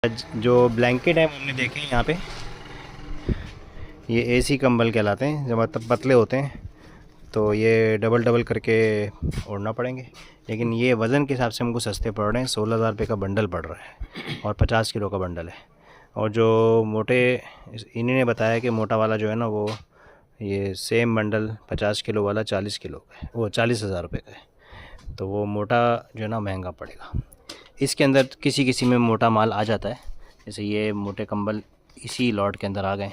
जो ब्लैंकेट है हमने देखे यहाँ पे, ये एसी कंबल कहलाते हैं। जब मतलब पतले होते हैं तो ये डबल डबल करके ओढ़ना पड़ेंगे, लेकिन ये वज़न के हिसाब से हमको सस्ते पड़ रहे हैं। 16,000 रुपये का बंडल पड़ रहा है और 50 किलो का बंडल है। और जो मोटे, इन्हीं ने बताया कि मोटा वाला जो है ना, वो ये सेम बंडल 50 किलो वाला 40 किलो का है, वो 40,000 रुपये का है। तो वो मोटा जो है ना महंगा पड़ेगा। इसके अंदर किसी किसी में मोटा माल आ जाता है, जैसे ये मोटे कंबल इसी लॉट के अंदर आ गए,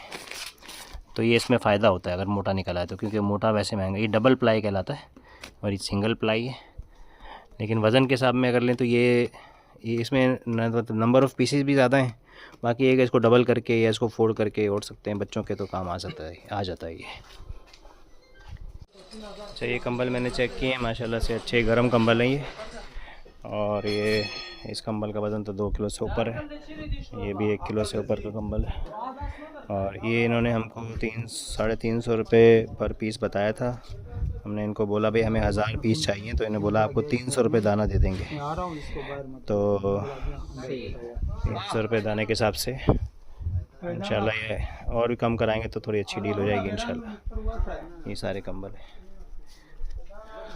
तो ये इसमें फ़ायदा होता है अगर मोटा निकला है तो, क्योंकि मोटा वैसे महंगा। ये डबल प्लाई कहलाता है और ये सिंगल प्लाई है, लेकिन वज़न के हिसाब में अगर लें तो ये इसमें नंबर ऑफ़ पीसेस भी ज़्यादा हैं। बाकी एक इसको डबल करके या इसको फोल्ड करके ओढ़ सकते हैं, बच्चों के तो काम आ जाता है ये। अच्छा, ये कंबल मैंने चेक किए हैं, माशाल्लाह से अच्छे गर्म कंबल हैं ये। और ये इस कंबल का वज़न तो 2 किलो से ऊपर है, ये भी 1 किलो से ऊपर का कंबल है। और ये इन्होंने हमको 300-350 रुपये पर पीस बताया था। हमने इनको बोला भाई हमें 1000 पीस चाहिए, तो इन्होंने बोला आपको 300 रुपये दाना दे देंगे। तो 300 रुपये दाने के हिसाब से इंशाल्लाह ये और भी कम कराएंगे तो थोड़ी अच्छी डील हो जाएगी इंशाल्लाह। ये सारे कंबल हैं,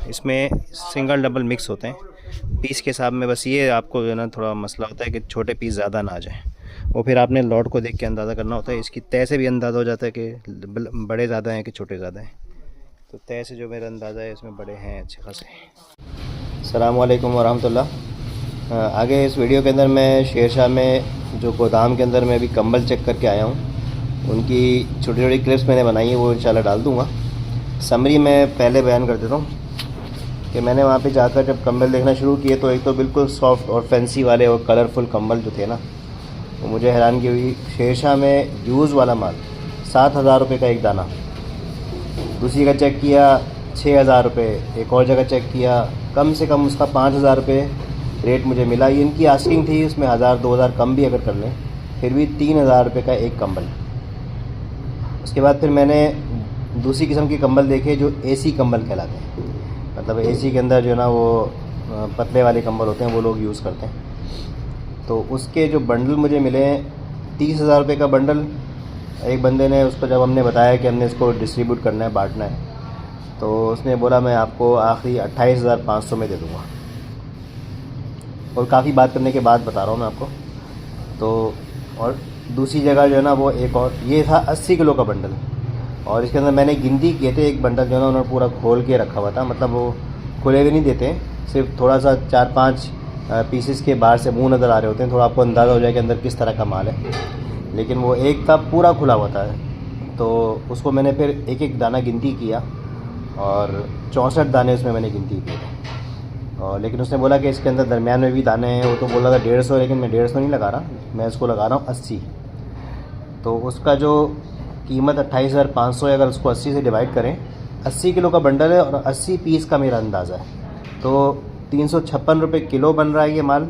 इसमें सिंगल डबल मिक्स होते हैं पीस के हिसाब में। बस ये आपको जो है ना थोड़ा मसला होता है कि छोटे पीस ज़्यादा ना आ जाएं, वो फिर आपने लॉट को देख के अंदाज़ा करना होता है। इसकी तय से भी अंदाज़ा हो जाता है कि बड़े ज़्यादा हैं कि छोटे ज़्यादा हैं। तो तय से जो मेरा अंदाज़ा है इसमें बड़े हैं अच्छे खासे। अस्सलाम वालेकुम वरहमतुल्लाह। आगे इस वीडियो के अंदर मैं शेरशाह में जो गोदाम के अंदर मैं अभी कंबल चेक करके आया हूँ, उनकी छोटी छोटी क्लिप्स मैंने बनाई है, वो इंशाल्लाह डाल दूँगा। समरी मैं पहले बयान कर देता हूँ कि मैंने वहाँ पे जाकर जब कंबल देखना शुरू किए तो एक तो बिल्कुल सॉफ्ट और फैंसी वाले और कलरफुल कंबल जो थे ना, वो मुझे हैरानगी हुई। शेरशाह में यूज़ वाला माल 7,000 रुपये का एक दाना, दूसरी का चेक किया 6,000 रुपये, एक और जगह चेक किया कम से कम उसका 5,000 रुपये रेट मुझे मिला। ये इनकी आस्किंग थी, उसमें 1,000-2,000 कम भी अगर कर लें फिर भी 3,000 रुपये का एक कंबल। उसके बाद फिर मैंने दूसरी किस्म के कंबल देखे जो एसी कंबल कहलाते हैं, मतलब एसी के अंदर जो है ना वो पतले वाले कंबल होते हैं, वो लोग यूज़ करते हैं। तो उसके जो बंडल मुझे मिले 30,000 रुपये का बंडल। एक बंदे ने उसको जब हमने बताया कि हमने इसको डिस्ट्रीब्यूट करना है, बांटना है, तो उसने बोला मैं आपको आखिरी 28,500 में दे दूँगा। और काफ़ी बात करने के बाद बता रहा हूँ मैं आपको। तो और दूसरी जगह जो है ना वो एक और, ये था 80 किलो का बंडल, और इसके अंदर मैंने गिनती किए थे, एक बंडल जो है ना उन्होंने पूरा खोल के रखा हुआ था, मतलब वो खुले हुए नहीं देते, सिर्फ थोड़ा सा 4-5 पीसेस के बाहर से मुंह नज़र आ रहे होते हैं, थोड़ा आपको अंदाज़ा हो जाए कि अंदर किस तरह का माल है। लेकिन वो एक था पूरा खुला हुआ था, तो उसको मैंने फिर एक एक दाना गिनती किया और 64 दाने उसमें मैंने गिनती किए थे। और लेकिन उसने बोला कि इसके अंदर दरमियान में भी दाने हैं, वो तो बोल रहा था 150, लेकिन मैं 150 नहीं लगा रहा, मैं इसको लगा रहा हूँ 80। तो उसका जो कीमत 28,500 है, अगर उसको 80 से डिवाइड करें, 80 किलो का बंडल है और 80 पीस का मेरा अंदाज़ा है, तो 356 रुपये किलो बन रहा है ये माल।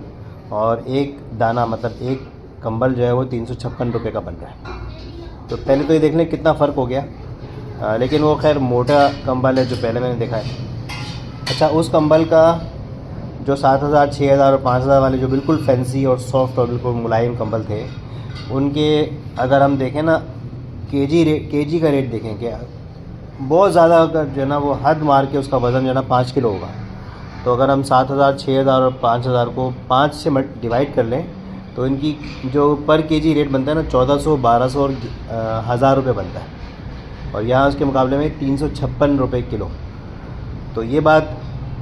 और एक दाना मतलब एक कंबल जो है वो 356 रुपये का बन रहा है। तो पहले तो ये देख लें कितना फ़र्क हो गया। लेकिन वो खैर मोटा कंबल है जो पहले मैंने देखा है। अच्छा, उस कंबल का जो 7,000, 6,000 और 5,000 वाले जो बिल्कुल फैंसी और सॉफ्ट और बिल्कुल मुलायम कंबल थे, उनके अगर हम देखें ना केजी का रेट देखें क्या, बहुत ज़्यादा अगर जो है ना वो हद मार के उसका वज़न जो है ना 5 किलो होगा। तो अगर हम 7,000, 6,000 और 5,000 को 5 से डिवाइड कर लें तो इनकी जो पर केजी रेट बनता है ना 1,400, 1,200 और 1,000 रुपये बनता है, और यहाँ उसके मुकाबले में 356 रुपये किलो। तो ये बात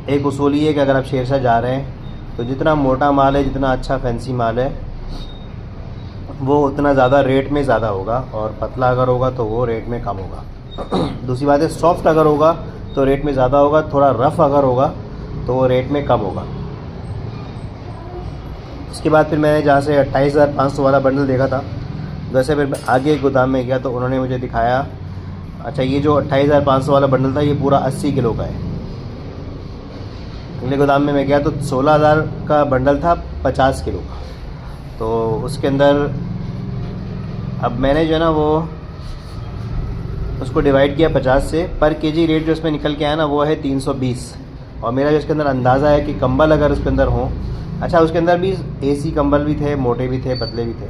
एक उसूली है कि अगर आप शेरशाह जा रहे हैं तो जितना मोटा माल है, जितना अच्छा फैंसी माल है, वो उतना ज़्यादा रेट में ज़्यादा होगा, और पतला अगर होगा तो वो रेट में कम होगा। दूसरी बात है, सॉफ्ट अगर होगा तो रेट में ज़्यादा होगा, थोड़ा रफ़ अगर होगा तो वो रेट में कम होगा। उसके बाद फिर मैंने जहाँ से 28,500 वाला बंडल देखा था, वैसे फिर आगे गोदाम में गया तो उन्होंने मुझे दिखाया, अच्छा ये जो 28,500 वाला बंडल था ये पूरा 80 किलो का है। अगले गोदाम में मैं गया तो 16,000 का बंडल था 50 किलो का। तो उसके अंदर अब मैंने जो है ना वो उसको डिवाइड किया 50 से, पर केजी रेट जो इसमें निकल के आया ना वो है 320। और मेरा जो इसके अंदर अंदाज़ा है कि कंबल अगर उसके अंदर हो अच्छा, उसके अंदर भी एसी कंबल भी थे, मोटे भी थे, पतले भी थे,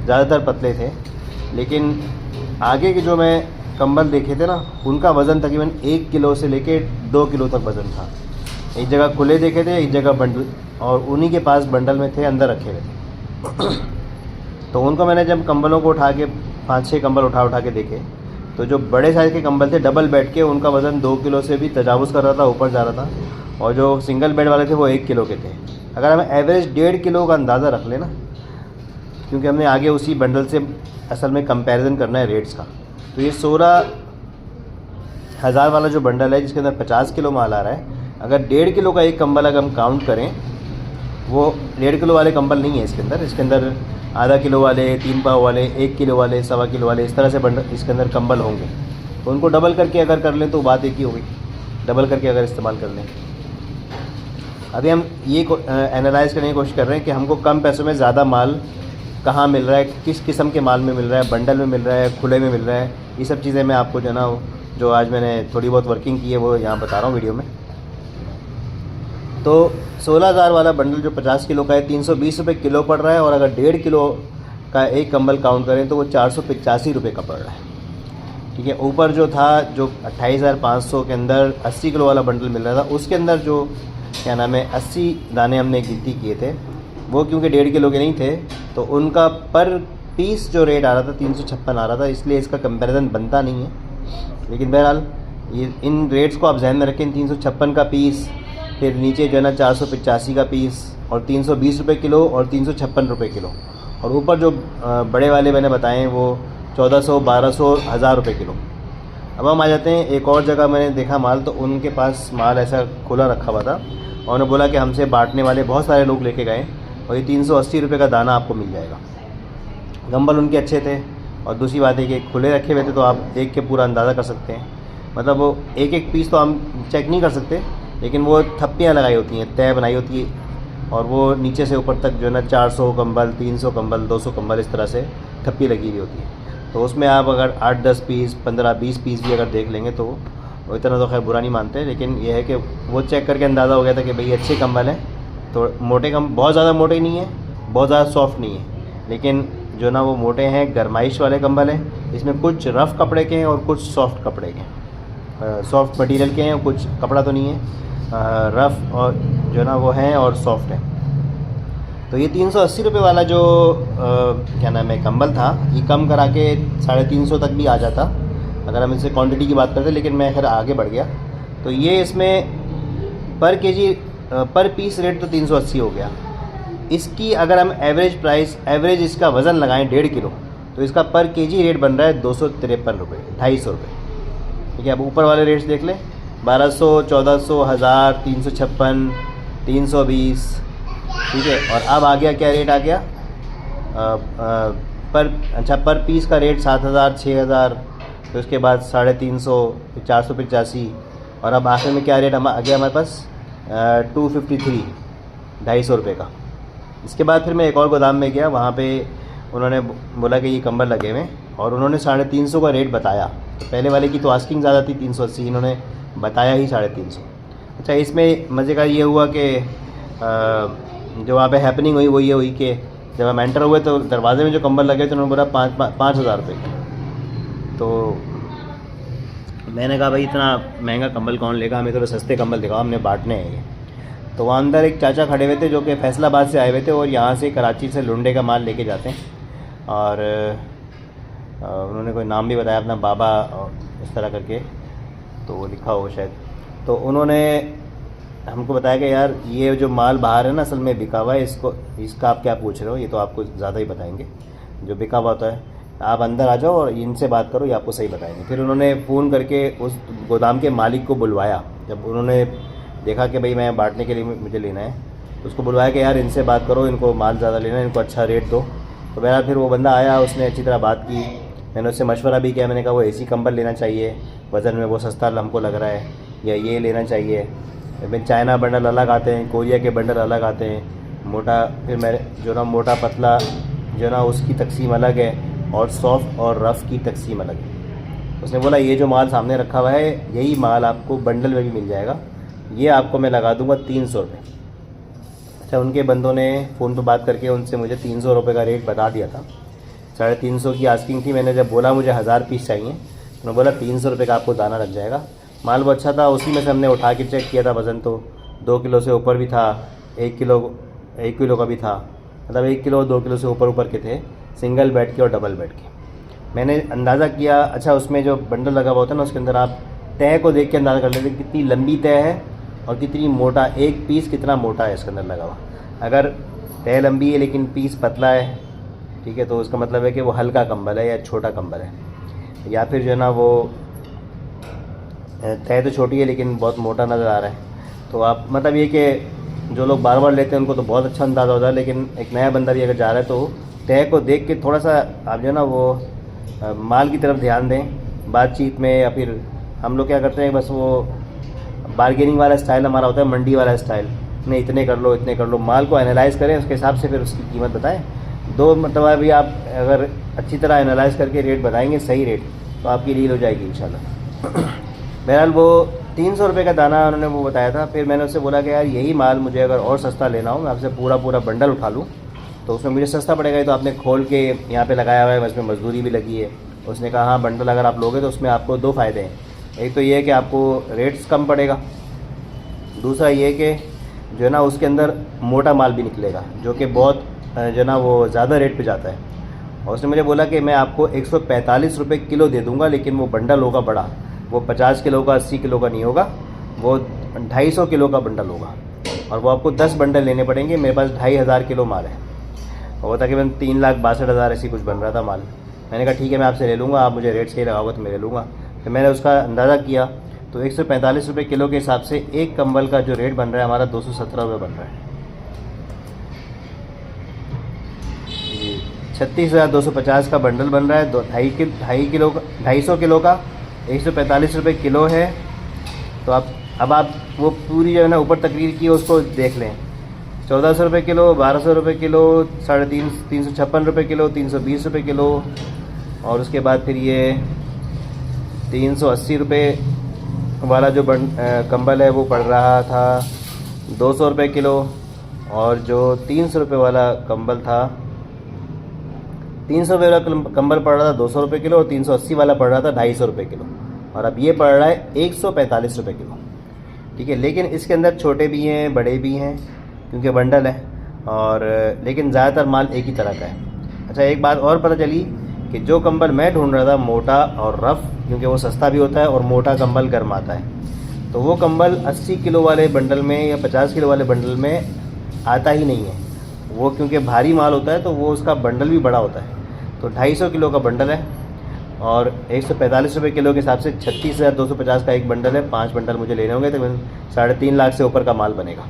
ज़्यादातर पतले थे। लेकिन आगे के जो मैं कंबल देखे थे ना, उनका वज़न तकरीबन 1 किलो से लेके 2 किलो तक वज़न था। एक जगह खुले देखे थे, एक जगह बंडल, और उन्हीं के पास बंडल में थे, अंदर रखे हुए थे। तो उनको मैंने जब कंबलों को उठा के 5-6 कंबल उठा के देखे, तो जो बड़े साइज़ के कंबल थे डबल बेड के, उनका वज़न 2 किलो से भी तजावुज़ कर रहा था, ऊपर जा रहा था। और जो सिंगल बेड वाले थे वो 1 किलो के थे। अगर हम एवरेज 1.5 किलो का अंदाज़ा रख लें ना, क्योंकि हमने आगे उसी बंडल से असल में कंपैरिजन करना है रेट्स का, तो ये 16,000 वाला जो बंडल है जिसके अंदर 50 किलो माल आ रहा है, अगर 1.5 किलो का एक कंबल अगर हम काउंट करें, वो 1.5 किलो वाले कंबल नहीं है इसके अंदर आधा किलो वाले, 3 पाव वाले, 1 किलो वाले, 1.25 किलो वाले, इस तरह से बंडल इसके अंदर कंबल होंगे। तो उनको डबल करके अगर कर लें तो बात एक ही होगी, डबल करके अगर इस्तेमाल कर लें। अभी हम ये एनालाइज़ करने की कोशिश कर रहे हैं कि हमको कम पैसों में ज़्यादा माल कहाँ मिल रहा है, किस किस्म के माल में मिल रहा है, बंडल में मिल रहा है, खुले में मिल रहा है। ये सब चीज़ें मैं आपको जो ना, जो आज मैंने थोड़ी बहुत वर्किंग की है वो यहाँ बता रहा हूँ वीडियो में। तो 16,000 वाला बंडल जो 50 किलो का है 320 रुपये किलो पड़ रहा है, और अगर 1.5 किलो का एक कंबल काउंट करें तो वो 485 रुपये का पड़ रहा है। ठीक है। ऊपर जो था, जो 28,500 के अंदर 80 किलो वाला बंडल मिल रहा था, उसके अंदर जो क्या नाम है 80 दाने हमने गिनती किए थे, वो क्योंकि 1.5 किलो के नहीं थे, तो उनका पर पीस जो रेट आ रहा था 356 आ रहा था, इसलिए इसका कंपैरिजन बनता नहीं है। लेकिन बहरहाल ये इन रेट्स को आप ध्यान में रखें, 356 का पीस, फिर नीचे जो है ना 485 का पीस, और 320 रुपये किलो, और 356 रुपये किलो, और ऊपर जो बड़े वाले मैंने बताए वो 1400, 1200, 1000 रुपये किलो। अब हम आ जाते हैं एक और जगह मैंने देखा माल, तो उनके पास माल ऐसा खुला रखा हुआ था, और उन्होंने बोला कि हमसे बांटने वाले बहुत सारे लोग लेके गए, और ये 380 रुपये का दाना आपको मिल जाएगा। गंबल उनके अच्छे थे, और दूसरी बात है कि खुले रखे हुए थे, तो आप देख के पूरा अंदाज़ा कर सकते हैं। मतलब वो एक एक पीस तो हम चेक नहीं कर सकते, लेकिन वो थप्पियाँ लगाई होती हैं, तय बनाई होती है, और वो नीचे से ऊपर तक जो है ना 400 कंबल, 300 कंबल, 200 कंबल, इस तरह से थप्पी लगी हुई होती है। तो उसमें आप अगर 8-10 पीस, 15-20 पीस भी अगर देख लेंगे तो वो इतना तो खैर बुरा नहीं मानते, लेकिन यह है कि वो चेक करके अंदाज़ा हो गया था कि भाई अच्छे कंबल हैं। तो मोटे बहुत ज़्यादा मोटे नहीं है, बहुत ज़्यादा सॉफ्ट नहीं है, लेकिन जो ना वो मोटे हैं, गरमाइश वाले कंबल हैं। इसमें कुछ रफ़ कपड़े के हैं और कुछ सॉफ्ट कपड़े के हैं, सॉफ्ट मटेरियल के हैं, कुछ कपड़ा तो नहीं है, रफ़ और जो ना वो हैं और सॉफ्ट है। तो ये 380 रुपये वाला जो क्या नाम है कंबल था, ये कम करा के 350 तक भी आ जाता अगर हम इससे क्वांटिटी की बात करते, लेकिन मैं खैर आगे बढ़ गया। तो ये इसमें पर केजी पर पीस रेट तो 380 हो गया। इसकी अगर हम एवरेज इसका वज़न लगाएं 1.5 किलो, तो इसका पर केजी रेट बन रहा है 253 रुपये, 250 रुपये। ठीक है। अब ऊपर वाले रेट्स देख लें, 1200, 1400, 1000, 356, 320। ठीक है। और अब आ गया क्या रेट आ गया, पर पीस का रेट 7,000, 6,000, तो उसके बाद 350, 485, और अब आखिर में क्या रेट आ गया हमारे पास 253, 250 रुपये का। इसके बाद फिर मैं एक और गोदाम में गया, वहाँ पे उन्होंने बोला कि ये कंबल लगे हुए, और उन्होंने 350 का रेट बताया। तो पहले वाले की तो आस्किंग ज़्यादा थी 380, इन्होंने बताया ही 350। अच्छा, इसमें मज़े का ये हुआ कि जो वहाँ पे हैपनिंग हुई वो ये हुई कि जब हम एंटर हुए तो दरवाजे में जो कंबल लगे थे उन्होंने बोला 5,000 रुपये की। तो मैंने कहा भाई इतना महंगा कंबल कौन लेगा, हमें थोड़े सस्ते कंबल दिखाओ, हमने बांटने हैं ये। तो वहाँ अंदर एक चाचा खड़े हुए थे जो कि फैसलाबाद से आए हुए थे, और यहाँ से कराची से लुंडे का माल लेके जाते हैं, और उन्होंने कोई नाम भी बताया अपना, बाबा और इस तरह करके, तो वो लिखा हो शायद। तो उन्होंने हमको बताया कि यार ये जो माल बाहर है ना असल में बिका हुआ है, इसका आप क्या पूछ रहे हो, ये तो आपको ज़्यादा ही बताएंगे। जो बिका हुआ होता है, आप अंदर आ जाओ और इनसे बात करो, ये आपको सही बताएंगे। फिर उन्होंने फ़ोन करके उस गोदाम के मालिक को बुलवाया। जब उन्होंने देखा कि भाई मैं बांटने के लिए मुझे लेना है, तो उसको बुलवाया कि यार इनसे बात करो, इनको माल ज़्यादा लेना है, इनको अच्छा रेट दो। तो बहरहाल फिर वो बंदा आया, उसने अच्छी तरह बात की, मैंने उससे मशवरा भी किया। मैंने कहा वो एसी कंबल लेना चाहिए, वज़न में वो सस्ता हमको लग रहा है, या ये लेना चाहिए। फिर चाइना बंडल अलग आते हैं, कोरिया के बंडल अलग आते हैं, मोटा, फिर मेरे जो ना मोटा पतला जो ना उसकी तकसीम अलग है, और सॉफ्ट और रफ़ की तकसीम अलग है। उसने बोला ये जो माल सामने रखा हुआ है यही माल आपको बंडल में भी मिल जाएगा, ये आपको मैं लगा दूंगा 300 रुपये। अच्छा, उनके बंदों ने फ़ोन पर बात करके उनसे मुझे 300 रुपये का रेट बता दिया था। 350 की आस्किंग थी। मैंने जब बोला मुझे 1000 पीस चाहिए, तो उन्होंने बोला 300 रुपये का आपको दाना लग जाएगा। माल वो अच्छा था, उसी में से हमने उठा के चेक किया था वज़न, तो 2 किलो से ऊपर भी था, 1 किलो का भी था, मतलब 1 किलो 2 किलो से ऊपर के थे, सिंगल बेड के और डबल बेड के। मैंने अंदाज़ा किया। अच्छा, उसमें जो बंडल लगा हुआ होता है ना, उसके अंदर आप तय को देख के अंदाज़ा कर लेते कितनी लंबी तय है और कितनी मोटा, एक पीस कितना मोटा है इसके अंदर लगा हुआ। अगर तय लंबी है लेकिन पीस पतला है, ठीक है, तो उसका मतलब है कि वो हल्का कंबल है या छोटा कंबल है, या फिर जो है ना वो तय तो छोटी है लेकिन बहुत मोटा नज़र आ रहा है। तो आप मतलब ये कि जो लोग बार बार लेते हैं उनको तो बहुत अच्छा अंदाज़ा होता है, लेकिन एक नया बंदा भी अगर जा रहा है तो तय को देख के थोड़ा सा आप जो है ना वो माल की तरफ ध्यान दें बातचीत में। या फिर हम लोग क्या करते हैं, बस वो बार्गेनिंग वाला स्टाइल हमारा होता है, मंडी वाला स्टाइल, नहीं इतने कर लो इतने कर लो। माल को एनालाइज़ करें, उसके हिसाब से फिर उसकी कीमत बताएं। दो मतलब अभी आप अगर अच्छी तरह एनालाइज़ करके रेट बताएंगे, सही रेट, तो आपकी डील हो जाएगी इंशाल्लाह। बहरहाल वो 300 रुपये का दाना उन्होंने वो बताया था। फिर मैंने उससे बोला कि यार यही माल मुझे अगर और सस्ता लेना हो, मैं आपसे पूरा बंडल उठा लूँ तो उसमें मुझे सस्ता पड़ेगा। तो आपने खोल के यहाँ पे लगाया हुआ है, उसमें मजदूरी भी लगी है। उसने कहा हाँ, बंडल अगर आप लोगे तो उसमें आपको 2 फ़ायदे हैं। एक तो ये है कि आपको रेट्स कम पड़ेगा, दूसरा ये कि जो है ना उसके अंदर मोटा माल भी निकलेगा, जो कि बहुत जो है ना वो ज़्यादा रेट पे जाता है। और उसने मुझे बोला कि मैं आपको 145 रुपये किलो दे दूँगा, लेकिन वो बंडल होगा बड़ा, वो 50 किलो का 80 किलो का नहीं होगा, वो 250 किलो का बंडल होगा, और वो आपको 10 बंडल लेने पड़ेंगे। मेरे पास 2500 किलो माल है, और वो तकरीबन 3,62,000 ऐसी कुछ बन रहा था माल। मैंने कहा ठीक है, मैं आपसे ले लूँगा, आप मुझे रेट सही लगाओगे तो मैं ले लूँगा। तो मैंने उसका अंदाज़ा किया तो 145 रुपये किलो के हिसाब से एक कंबल का जो रेट बन रहा है हमारा 217 रुपये बन रहा है जी। 36,250 का बंडल बन रहा है, 250 किलो का 145 रुपये किलो है। तो आप अब आप वो पूरी जो है ना ऊपर तकरीर की उसको देख लें। 1400 रुपये किलो, 1200 रुपये किलो, 356 रुपये किलो, 320 रुपये किलो, और उसके बाद फिर ये 380 रुपये वाला जो कंबल है वो पड़ रहा था 200 रुपये किलो, और जो 300 रुपये वाला कंबल था, 300 रुपये वाला कंबल पड़ रहा था 200 रुपये किलो, और 380 वाला पड़ रहा था 250 रुपये किलो, और अब ये पड़ रहा है 145 रुपये किलो, ठीक है। लेकिन इसके अंदर छोटे भी हैं बड़े भी हैं क्योंकि बंडल है, और लेकिन ज़्यादातर माल एक ही तरह का है। अच्छा, एक बात और पता चली कि जो कंबल मैं ढूंढ रहा था मोटा और रफ़, क्योंकि वो सस्ता भी होता है और मोटा कंबल गर्म आता है, तो वो कंबल 80 किलो वाले बंडल में या 50 किलो वाले बंडल में आता ही नहीं है। वो क्योंकि भारी माल होता है तो वो उसका बंडल भी बड़ा होता है। तो 250 किलो का बंडल है, और 145 रुपये किलो के हिसाब से 36,250 का एक बंडल है। 5 बंडल मुझे लेने होंगे, तो 3.5 लाख से ऊपर का माल बनेगा।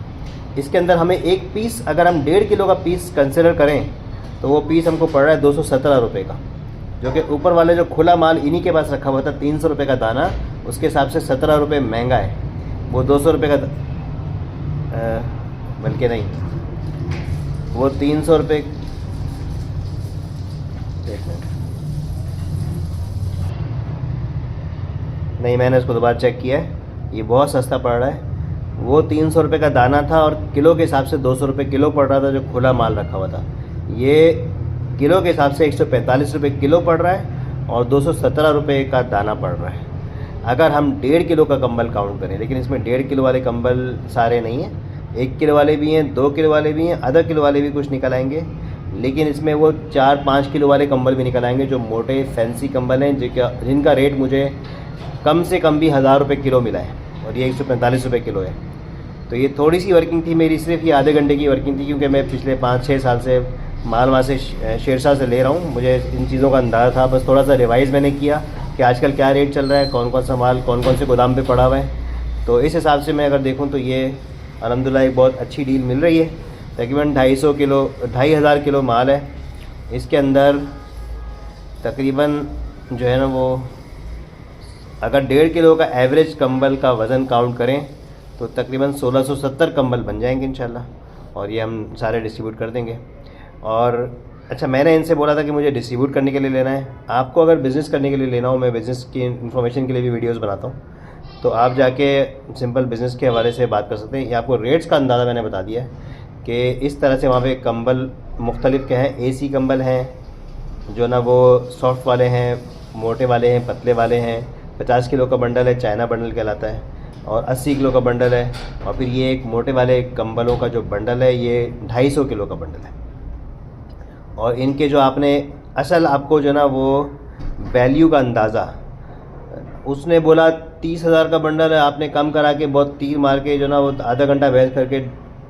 इसके अंदर हमें एक पीस, अगर हम 1.5 किलो का पीस कंसिडर करें तो वो पीस हमको पड़ रहा है 217 रुपये का, जो कि ऊपर वाले जो खुला माल इन्हीं के पास रखा हुआ था 300 रुपये का दाना, उसके हिसाब से 17 रुपये महंगा है। वो 200 रुपये का बल्कि नहीं, वो 300 रुपये, नहीं मैंने इसको दोबारा चेक किया है, ये बहुत सस्ता पड़ रहा है। वो 300 रुपये का दाना था और किलो के हिसाब से 200 रुपये किलो पड़ रहा था जो खुला माल रखा हुआ था। ये किलो के हिसाब से 145 रुपये किलो पड़ रहा है और 217 रुपये का दाना पड़ रहा है, अगर हम 1.5 किलो का कंबल काउंट करें। लेकिन इसमें 1.5 किलो वाले कंबल सारे नहीं हैं, 1 किलो वाले भी हैं, 2 किलो वाले भी हैं, आधा किलो वाले भी कुछ निकल आएंगे। लेकिन इसमें वो 4-5 किलो वाले कंबल भी निकल आएंगे जो मोटे फैंसी कंबल हैं, जिनका रेट मुझे कम से कम भी 1000 रुपये किलो मिला है, और ये 145 रुपये किलो है। तो ये थोड़ी सी वर्किंग थी मेरी, सिर्फ ये आधे घंटे की वर्किंग थी, क्योंकि मैं पिछले 5-6 साल से माल वहाँ से शेरशाह से ले रहा हूँ। मुझे इन चीज़ों का अंदाज़ा था, बस थोड़ा सा रिवाइज़ मैंने किया कि आजकल क्या रेट चल रहा है, कौन कौन सा माल कौन कौन से गोदाम पे पड़ा हुआ है। तो इस हिसाब से मैं अगर देखूँ तो ये अल्हम्दुलिल्लाह एक बहुत अच्छी डील मिल रही है। तकरीबन 2,500 किलो माल है। इसके अंदर तकरीबन जो है ना वो अगर 1.5 किलो का एवरेज कंबल का वज़न काउंट करें तो तकरीबन 1670 कंबल बन जाएंगे इंशाल्लाह, और ये हम सारे डिस्ट्रीब्यूट कर देंगे। और अच्छा, मैंने इनसे बोला था कि मुझे डिस्ट्रीब्यूट करने के लिए लेना है। आपको अगर बिज़नेस करने के लिए लेना हो, मैं बिज़नेस की इन्फॉर्मेशन के लिए भी वीडियोस बनाता हूँ, तो आप जाके सिंपल बिज़नेस के हवाले से बात कर सकते हैं। ये आपको रेट्स का अंदाज़ा मैंने बता दिया है कि इस तरह से वहाँ पे कंबल मुख्तलिफ़ के हैं। एसी कंबल हैं जो ना वो सॉफ्ट वाले हैं, मोटे वाले हैं, पतले वाले हैं। 50 किलो का बंडल है, चाइना बंडल कहलाता है, और 80 किलो का बंडल है। और फिर ये एक मोटे वाले कंबलों का जो बंडल है ये 250 किलो का बंडल है। और इनके जो आपने असल आपको जो ना वो वैल्यू का अंदाज़ा, उसने बोला 30,000 का बंडल है, आपने कम करा के बहुत तीर मार के जो ना वो आधा घंटा बहस करके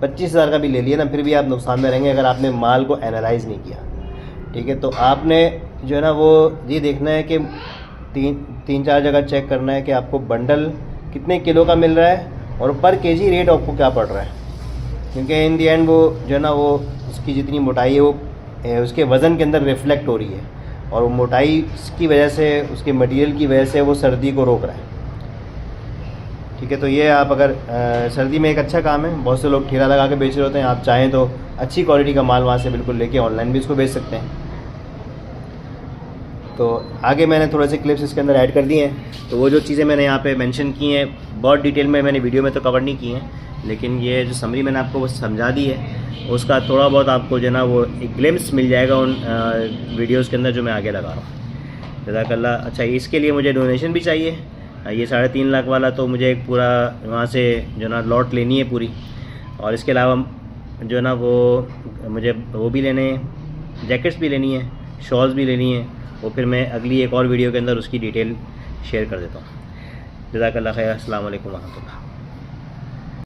25,000 का भी ले लिया ना, फिर भी आप नुकसान में रहेंगे अगर आपने माल को एनालाइज़ नहीं किया। ठीक है, तो आपने जो है ना वो ये देखना है कि तीन चार जगह चेक करना है कि आपको बंडल कितने किलो का मिल रहा है और पर केजी रेट आपको क्या पड़ रहा है, क्योंकि इन दी एंड वो जो है ना वो उसकी जितनी मोटाई है वो उसके वज़न के अंदर रिफ्लेक्ट हो रही है, और वो मोटाई की वजह से, उसके मटेरियल की वजह से वो सर्दी को रोक रहा है। ठीक है, तो ये आप अगर सर्दी में एक अच्छा काम है, बहुत से लोग ठेला लगा के बेच रहे होते हैं, आप चाहें तो अच्छी क्वालिटी का माल वहाँ से बिल्कुल लेके ऑनलाइन भी इसको बेच सकते हैं। तो आगे मैंने थोड़े से क्लिप्स इसके अंदर ऐड कर दिए हैं। तो वो जो चीज़ें मैंने यहाँ पे मेंशन की हैं बहुत डिटेल में मैंने वीडियो में तो कवर नहीं की हैं, लेकिन ये जो समरी मैंने आपको वो समझा दी है, उसका थोड़ा बहुत आपको जो है ना वो एक ग्लिम्स मिल जाएगा उन वीडियोज़ के अंदर जो मैं आगे लगा रहा हूँ। जज़ाकल्लाह। अच्छा, इसके लिए मुझे डोनेशन भी चाहिए। ये 3.5 लाख वाला तो मुझे एक पूरा वहाँ से जो ना लॉट लेनी है पूरी, और इसके अलावा जो है ना वो मुझे वो भी लेने हैं, जैकेट्स भी लेनी है, शॉल्स भी लेनी है, वो फिर मैं अगली एक और वीडियो के अंदर उसकी डिटेल शेयर कर देता हूँ। जज़ाकल्लाह खैर। अस्सलाम वालेकुम व रहमतुल्लाह।